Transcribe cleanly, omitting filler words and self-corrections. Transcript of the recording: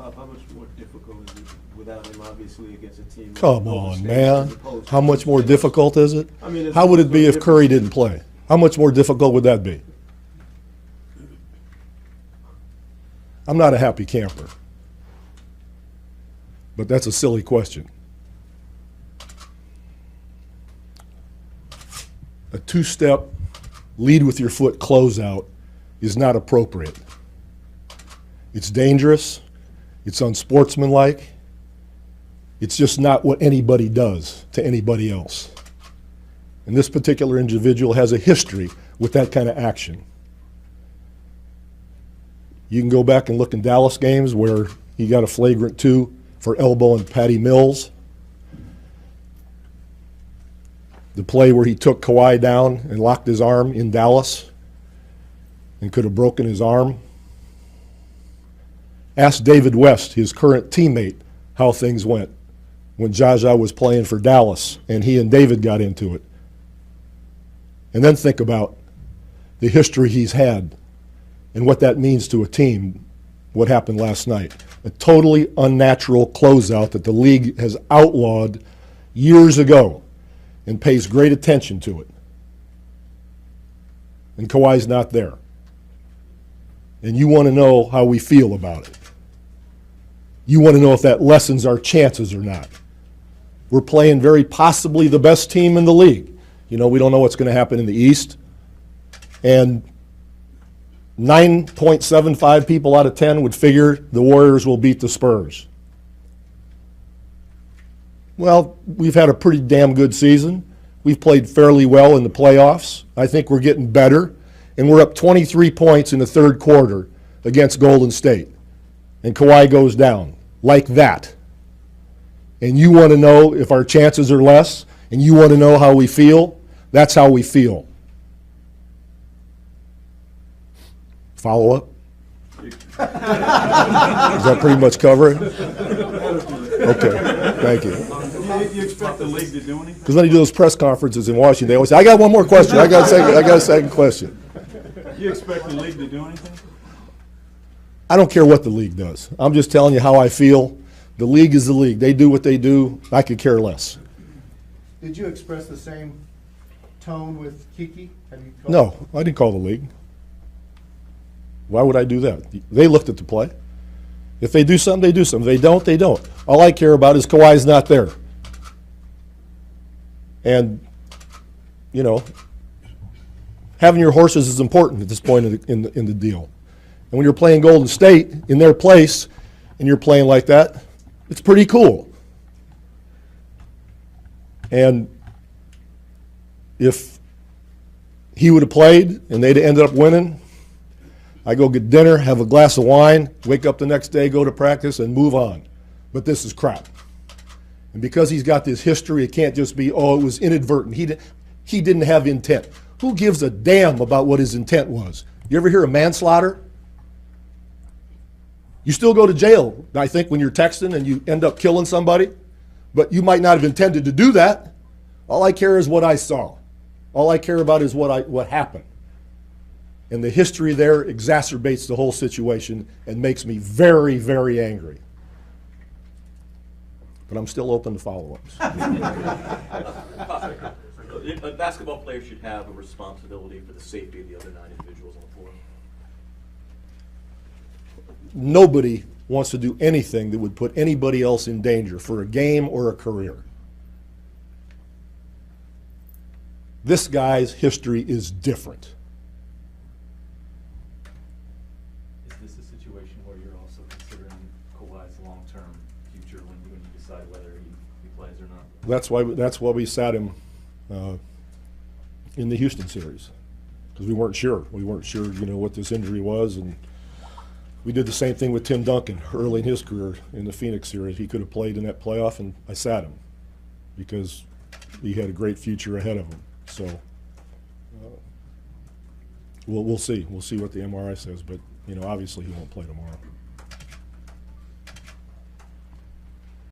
Pop, how much more difficult is it without him, obviously, against a team? Come on, man. How much more difficult is it? I mean, how would it be if Curry didn't play? How much more difficult would that be? I'm not a happy camper. But that's a silly question. A two-step lead with your foot closeout is not appropriate. It's dangerous. It's unsportsmanlike. It's just not what anybody does to anybody else. And this particular individual has a history with that kind of action. You can go back and look in Dallas games where he got a flagrant 2 for elbowing Patty Mills. The play where he took Kawhi down and locked his arm in Dallas and could have broken his arm. Ask David West, his current teammate, how things went when Zaza was playing for Dallas and he and David got into it. And then think about the history he's had and what that means to a team, what happened last night. A totally unnatural closeout that the league has outlawed years ago and pays great attention to it. And Kawhi's not there. And you want to know how we feel about it. You want to know if that lessens our chances or not. We're playing very possibly the best team in the league. You know, we don't know what's going to happen in the East. And 9.75 people out of 10 would figure the Warriors will beat the Spurs. Well, we've had a pretty damn good season. We've played fairly well in the playoffs. I think we're getting better. And we're up 23 points in the third quarter against Golden State. And Kawhi goes down like that. And you want to know if our chances are less, and you want to know how we feel? That's how we feel. Follow up? Does that pretty much cover it? Okay, thank you. You expect the league to do anything? Because when they do those press conferences in Washington, they always say, I got one more question. I got a second question. You expect the league to do anything? I don't care what the league does. I'm just telling you how I feel. The league is the league. They do what they do. I could care less. Did you express the same tone with Kiki? No, I didn't call the league. Why would I do that? They looked at the play. If they do something, they do something. If they don't, they don't. All I care about is Kawhi's not there. And, you know, having your horses is important at this point in the deal. And when you're playing Golden State in their place and you're playing like that, it's pretty cool. And if he would have played and they'd have ended up winning, I go get dinner, have a glass of wine, wake up the next day, go to practice, and move on. But this is crap. And because he's got this history, it can't just be, oh, it was inadvertent. He didn't have intent. Who gives a damn about what his intent was? You ever hear of manslaughter? You still go to jail, I think, when you're texting and you end up killing somebody. But you might not have intended to do that. All I care is what I saw. All I care about is what happened. And the history there exacerbates the whole situation and makes me very, very angry. But I'm still open to follow-ups. A basketball player should have a responsibility for the safety of the other 9 individuals on the floor. Nobody wants to do anything that would put anybody else in danger for a game or a career. This guy's history is different. Is this a situation where you're also considering Kawhi's long-term future when you decide whether he plays or not? That's why we sat him in the Houston series, because we weren't sure. We weren't sure, you know, what this injury was, and we did the same thing with Tim Duncan early in his career in the Phoenix series. He could have played in that playoff, and I sat him because he had a great future ahead of him. So we'll see. We'll see what the MRI says, but you know, obviously he won't play tomorrow.